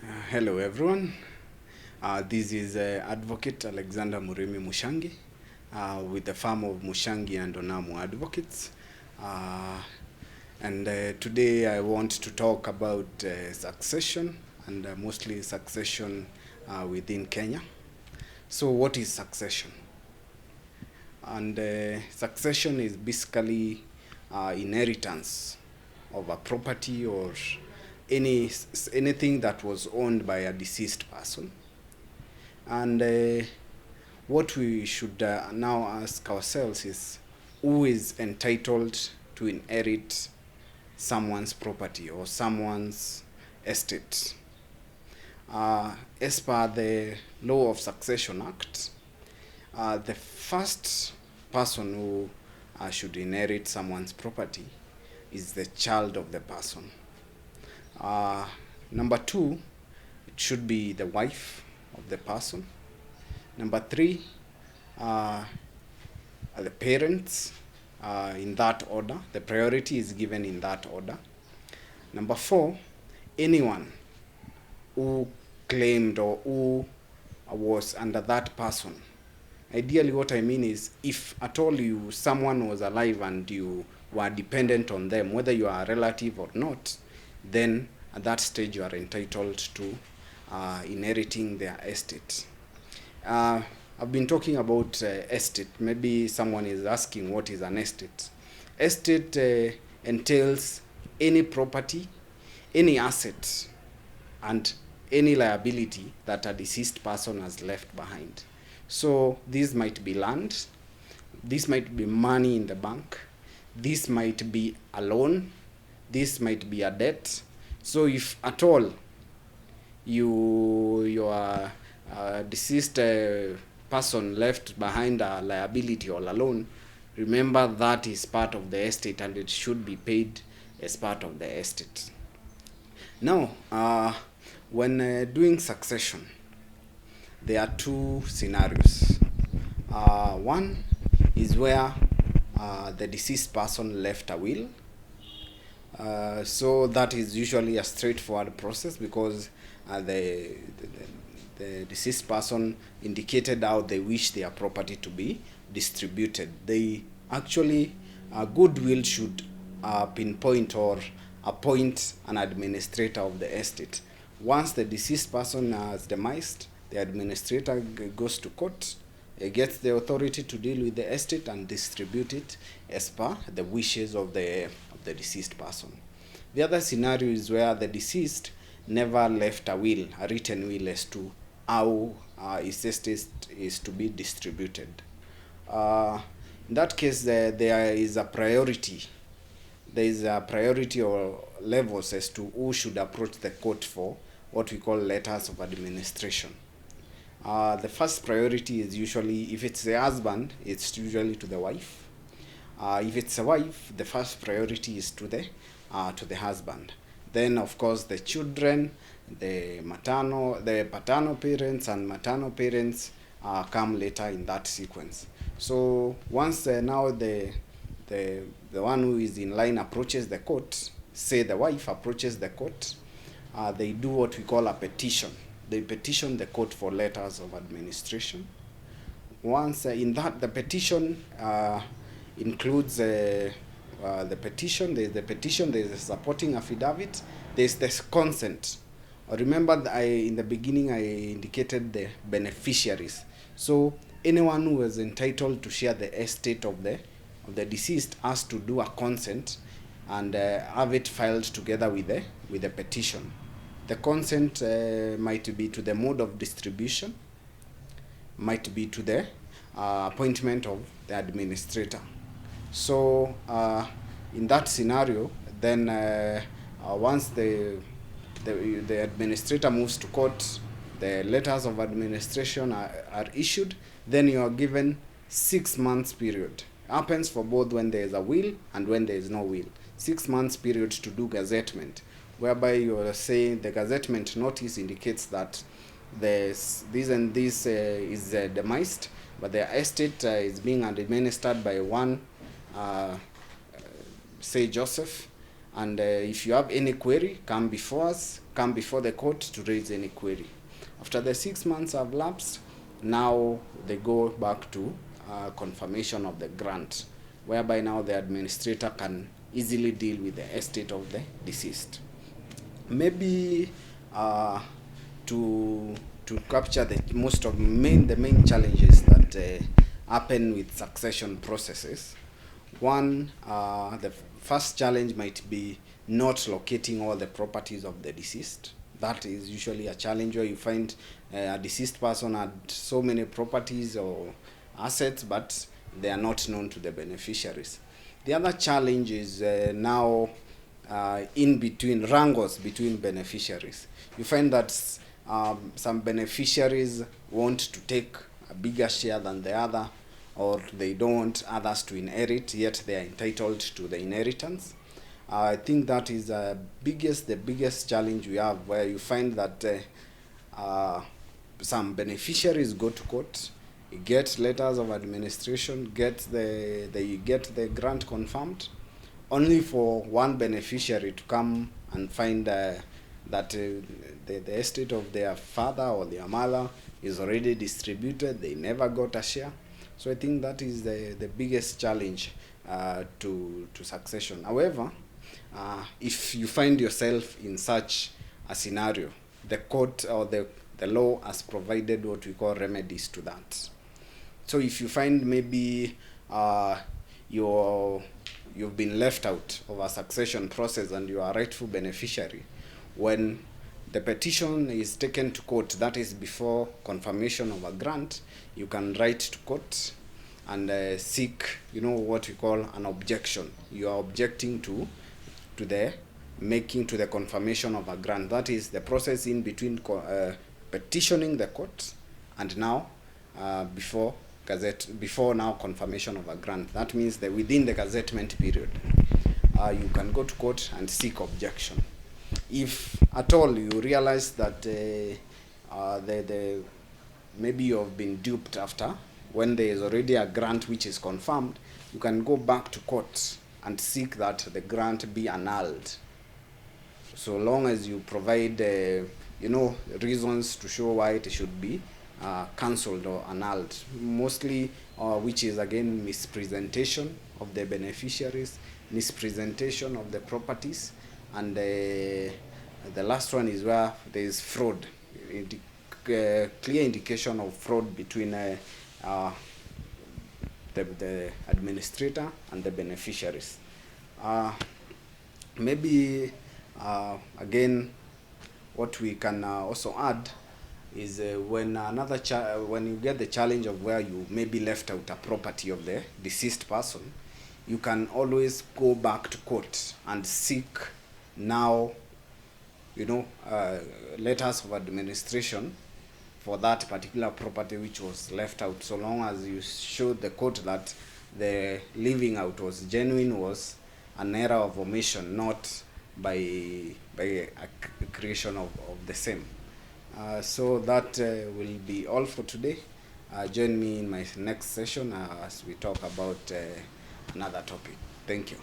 Hello everyone. This is Advocate Alexander Murimi Muchangi with the firm of Muchangi and Onamu Advocates. And today I want to talk about succession and mostly succession within Kenya. So what is succession? And succession is basically inheritance of a property or anything that was owned by a deceased person. And what we should now ask ourselves is, who is entitled to inherit someone's property or someone's estate? As per the Law of Succession Act, the first person who should inherit someone's property is the child of the person. Number two, it should be the wife of the person. Number three, the parents, in that order. The priority is given in that order. Number four, anyone who claimed or who was under that person. Ideally, what I mean is, if at all someone was alive and you were dependent on them, whether you are a relative or not, then at that stage you are entitled to inheriting their estate. I've been talking about estate. Maybe someone is asking, what is an estate? Estate entails any property, any asset, and any liability that a deceased person has left behind. So this might be land, this might be money in the bank, this might be a loan, this might be a debt. So if at all your deceased person left behind a liability or a loan, remember that is part of the estate and it should be paid as part of the estate. Now, when doing succession, there are two scenarios. One is where the deceased person left a will. So that is usually a straightforward process because the deceased person indicated how they wish their property to be distributed. They actually, a good will should pinpoint or appoint an administrator of the estate. Once the deceased person has demised, the administrator goes to court, gets the authority to deal with the estate and distribute it as per the wishes of the deceased person. The other scenario is where the deceased never left a will, a written will as to how his estate is to be distributed. In that case, there is a priority. There is a priority or levels as to who should approach the court for what we call letters of administration. The first priority is usually, if it's the husband, it's usually to the wife. If it's a wife, the first priority is to the husband. Then, of course, the children, the paternal parents and maternal parents come later in that sequence. So once now the one who is in line approaches the court, say the wife approaches the court, they do what we call a petition. They petition the court for letters of administration. Once in that, the petition includes the petition. There's the petition. There's a supporting affidavit. There's the consent. Remember, in the beginning I indicated the beneficiaries. So anyone who is entitled to share the estate of the deceased has to do a consent and have it filed together with the petition. The consent might be to the mode of distribution, might be to the appointment of the administrator. So in that scenario, then once the administrator moves to court, the letters of administration are issued, then you are given 6 months period. Happens for both when there is a will and when there is no will. 6 months period to do gazettement, whereby you are saying the gazettement notice indicates that this and this is demised, but the estate is being administered by one, say Joseph, And if you have any query, come before us, come before the court to raise any query. After the 6 months have lapsed, now they go back to confirmation of the grant, whereby now the administrator can easily deal with the estate of the deceased. Maybe to capture the main challenges that happen with succession processes. One, the first challenge might be not locating all the properties of the deceased. That is usually a challenge where you find a deceased person had so many properties or assets, but they are not known to the beneficiaries. The other challenge is now in between wrangles between beneficiaries. You find that some beneficiaries want to take a bigger share than the other, or they don't want others to inherit, yet they are entitled to the inheritance. I think that is the biggest challenge we have, where you find that some beneficiaries go to court, get letters of administration, they get the grant confirmed, only for one beneficiary to come and find that the estate of their father or their mother is already distributed. They never got a share. So I think that is the biggest challenge to succession. However, if you find yourself in such a scenario, the court or the law has provided what we call remedies to that. So if you find maybe you've been left out of a succession process and you are a rightful beneficiary, when the petition is taken to court, that is before confirmation of a grant, you can write to court and seek, what we call an objection. You are objecting to the confirmation of a grant. That is the process in between petitioning the court and now before now confirmation of a grant. That means that within the gazettement period, you can go to court and seek objection. If at all you realize that maybe you have been duped after, when there is already a grant which is confirmed, you can go back to court and seek that the grant be annulled, so long as you provide reasons to show why it should be cancelled or annulled, mostly which is again mispresentation of the beneficiaries, mispresentation of the properties, and the last one is where there is fraud, clear indication of fraud between the administrator and the beneficiaries. Maybe again, what we can also add is when you get the challenge of where you may be left out a property of the deceased person, you can always go back to court and seek now, letters of administration for that particular property which was left out, so long as you showed the court that the leaving out was genuine, was an error of omission, not by a creation of the same. So that will be all for today. Join me in my next session as we talk about another topic. Thank you.